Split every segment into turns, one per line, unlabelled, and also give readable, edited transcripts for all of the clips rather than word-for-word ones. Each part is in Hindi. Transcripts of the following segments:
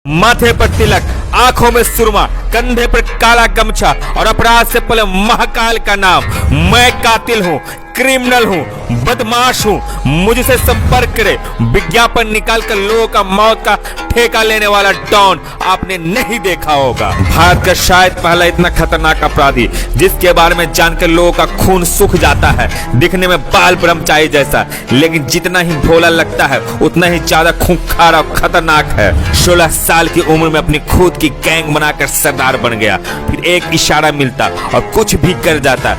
माथे पर तिलक, आंखों में सुरमा, कंधे पर काला गमछा और अपराध से पहले महाकाल का नाम। मैं कातिल हूँ, क्रिमिनल हूँ, बदमाश हूँ, मुझसे संपर्क करे। विज्ञापन निकाल कर लोगों का मौत का ठेका लेने वाला डॉन आपने नहीं देखा होगा। भारत का शायद पहला इतना खतरनाक अपराधी जिसके बारे में जानकर लोगों का खून सूख जाता है। दिखने में बाल ब्रह्मचारी जैसा, लेकिन जितना ही भोला लगता है उतना ही ज्यादा खूंखार और खतरनाक है। 16 साल की उम्र में अपनी खुद की गैंग बनाकर सरदार बन गया। फिर एक इशारा मिलता और कुछ भी कर जाता।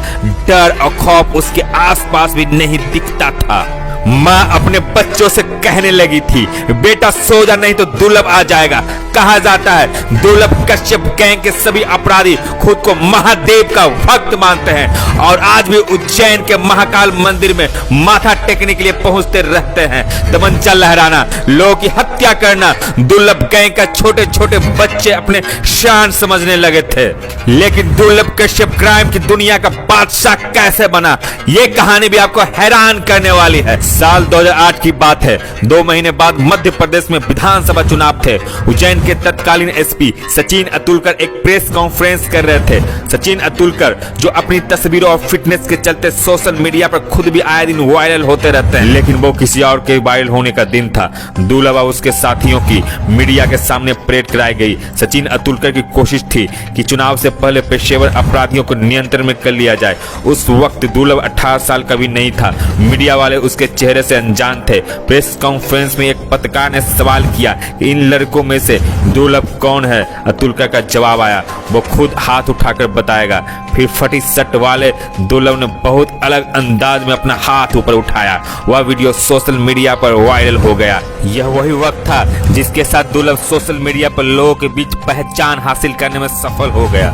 डर और खौफ उसके आसपास भी नहीं दिखता था। माँ अपने बच्चों से कहने लगी थी, बेटा सो जा नहीं तो दुर्लभ आ जाएगा। कहा जाता है दुर्लभ कश्यप गैंग के सभी अपराधी खुद को महादेव का भक्त मानते हैं और आज भी उज्जैन के महाकाल मंदिर में माथा टेकने के लिए पहुंचते रहते हैं। तमंचा लहराना, लोगों की हत्या करना दुर्लभ गैंग का छोटे छोटे बच्चे अपने शान समझने लगे थे। लेकिन दुर्लभ कश्यप क्राइम की दुनिया का बादशाह कैसे बना, ये कहानी भी आपको हैरान करने वाली है। साल 2008 की बात है। 2 महीने बाद मध्य प्रदेश में विधानसभा चुनाव थे। उज्जैन के तत्कालीन एसपी सचिन अतुलकर एक प्रेस कॉन्फ्रेंस कर रहे थे। सचिन अतुलकर जो अपनी तस्वीरों और फिटनेस के चलते सोशल मीडिया पर खुद भी आए दिन वायरल होते रहते हैं, लेकिन वो किसी और के वायरल होने का दिन था। दुर्लभ और उसके साथियों की मीडिया के सामने परेड कराई गई। सचिन अतुलकर की कोशिश थी कि चुनाव से पहले पेशेवर अपराधियों को नियंत्रण में कर लिया जाए। उस वक्त दुर्लभ 18 साल का भी नहीं था। मीडिया वाले उसके चेहरे से अनजान थे। प्रेस कॉन्फ्रेंस में एक पत्रकार ने सवाल किया कि इन लड़कों में से दुर्लभ कौन है। अतुलकर का जवाब आया, वो खुद हाथ उठाकर बताएगा। फिर फटी शर्ट वाले दुर्लभ ने बहुत अलग अंदाज में अपना हाथ ऊपर उठाया। वह वीडियो सोशल मीडिया पर वायरल हो गया। यह वही वक्त था जिसके साथ दुर्लभ सोशल मीडिया पर लोगों के बीच पहचान हासिल करने में सफल हो गया।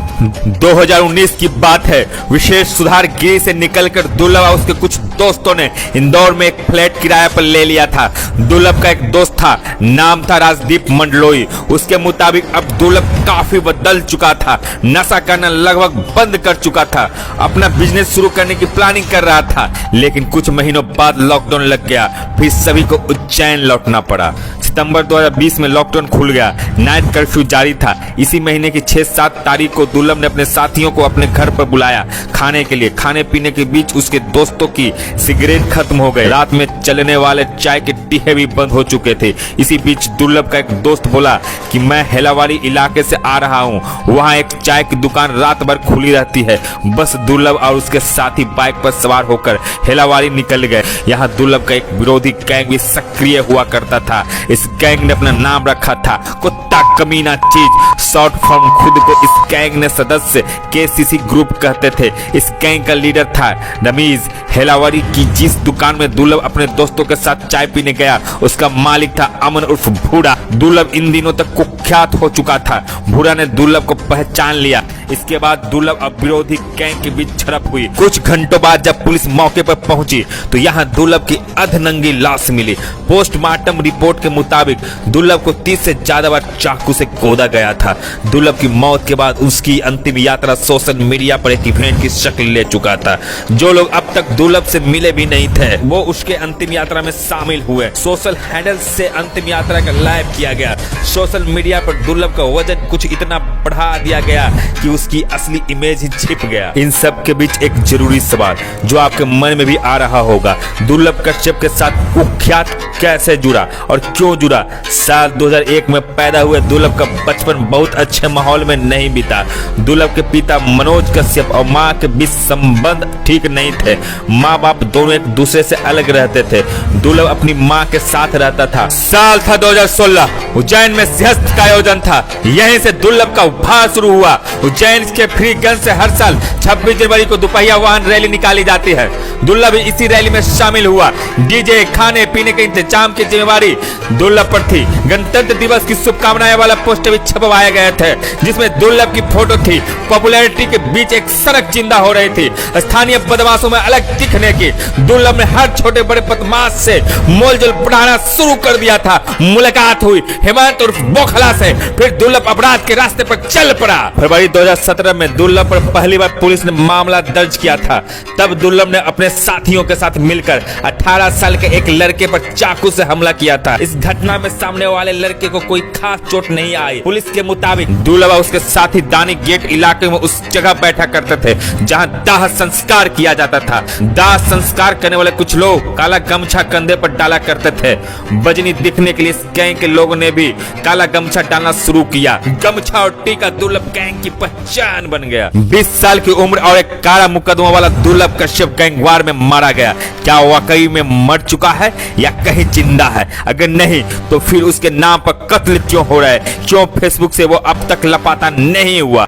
2019 की बात है। विशेष सुधार गृह से निकलकर दुर्लभ और उसके कुछ दोस्तों ने इंदौर में एक फ्लैट किराए पर ले लिया था। दुर्लभ का एक दोस्त था, नाम था राजदीप मंडलोई। उसके मुताबिक अब दुर्लभ काफी बदल चुका था, नशा करना लगभग बंद कर चुका था, अपना बिजनेस शुरू करने की प्लानिंग कर रहा था। लेकिन कुछ महीनों बाद लॉकडाउन लग गया, फिर सभी को उज्जैन लौटना पड़ा। सितंबर 2020 में लॉकडाउन खुल गया, नाइट कर्फ्यू जारी था। इसी महीने की 6-7 तारीख को दुर्लभ ने अपने साथियों को अपने घर पर बुलाया खाने के लिए। खाने पीने के बीच उसके दोस्तों की सिगरेट खत्म हो गए। रात में चलने वाले चाय के टीहे भी बंद हो चुके थे। इसी बीच दुर्लभ का एक दोस्त बोला कि मैं हेलावाली इलाके से आ रहा हूँ, वहाँ एक चाय की दुकान रात भर खुली रहती है। बस दुर्लभ और उसके साथी बाइक पर सवार होकर हेलावाली निकल गए। यहाँ दुर्लभ का एक विरोधी गैंग भी सक्रिय हुआ करता था। इस गैंग ने अपना नाम रखा था कुत्ता कमीना चीज। शॉर्ट फॉर्म खुद को इस गैंग ने सदस्य केसीसी ग्रुप कहते थे। इस गैंग का लीडर था रमीज। हेलावाड़ी की जिस दुकान में दुर्लभ अपने दोस्तों के साथ चाय पीने गया, उसका मालिक था अमन उर्फ भूरा। दुर्लभ इन दिनों तक कुख्यात हो चुका था। भूरा ने दुर्लभ को पहचान लिया। इसके बाद दुर्लभ और विरोधी गैंग के बीच झड़प हुई। कुछ घंटों बाद जब पुलिस मौके पर पहुंची तो यहाँ दुर्लभ की अधनंगी लाश मिली। पोस्टमार्टम रिपोर्ट के मुताबिक दुर्लभ को 30 से ज्यादा बार चाकू से गोदा गया था। दुर्लभ की मौत के बाद उसकी अंतिम यात्रा सोशल मीडिया पर एक इवेंट की शक्ल ले चुका था। जो लोग अब तक दुर्लभ से मिले भी नहीं थे वो उसके अंतिम यात्रा में शामिल हुए। सोशल हैंडल से अंतिम यात्रा का लाइव किया गया। सोशल मीडिया पर दुर्लभ का वजन कुछ इतना बढ़ा दिया गया कि उसकी असली इमेज ही छिप गया। इन सब के बीच एक जरूरी सवाल जो आपके मन में भी आ रहा होगा, दुर्लभ कश्यप के साथ कुख्यात कैसे जुड़ा और क्यों जुड़ा। साल 2001 में पैदा हुए दुर्लभ का बचपन बहुत अच्छे माहौल में नहीं बीता। दुर्लभ के पिता मनोज कश्यप और मां के बीच संबंध ठीक नहीं थे। माँ बाप दोनों एक दूसरे से अलग रहते थे। दुर्लभ अपनी माँ के साथ रहता था। साल था 2016। उज्जैन में सिंहस्थ का आयोजन था। यहीं से दुर्लभ का उभार शुरू हुआ। उज्जैन के फ्रीगंज से हर साल 26 जनवरी को दोपहिया वाहन रैली निकाली जाती है। दुर्लभ इसी रैली में शामिल हुआ। डीजे खाने पीने के इंतजाम की जिम्मेवारी दुर्लभ पर थी। गणतंत्र दिवस की शुभकामनाएं वाला पोस्टर भी छपवाए गए थे जिसमें दुर्लभ की फोटो थी। पॉपुलैरिटी के बीच एक सड़क जिंदा हो रही थी स्थानीय बदमाशों में अलग दिखने की। दुर्लभ ने हर छोटे बड़े बदमाश से मोलजोल बढ़ाना शुरू कर दिया था। मुलाकात हुई हेमंत उर्फ बोखला से। फिर दुर्लभ अपराध के रास्ते पर चल पड़ा। फरवरी 2016 2017 में दुर्लभ पर पहली बार पुलिस ने मामला दर्ज किया था। तब दुर्लभ ने अपने साथियों के साथ मिलकर 18 साल के एक लड़के पर चाकू से हमला किया था। इस घटना में सामने वाले लड़के को कोई खास चोट नहीं आई। पुलिस के मुताबिक दुर्लभ और उसके साथी दानी गेट इलाके में उस जगह बैठा करते थे जहां दाह संस्कार किया जाता था। दाह संस्कार करने वाले कुछ लोग काला गमछा कंधे पर डाला करते थे। बजनी दिखने के लिए इस गैंग के लोगों ने भी काला गमछा डालना शुरू किया। गमछा और टीका दुर्लभ गैंग की पहचान बन गया। 20 साल की उम्र और एक काला मुकदमा वाला दुर्लभ कश्यप गैंगवार में मारा गया। क्या वाकई में मर चुका है या कहीं जिंदा है? अगर नहीं तो फिर उसके नाम पर कत्ल क्यों हो रहा है? क्यों फेसबुक से वो अब तक लापता नहीं हुआ?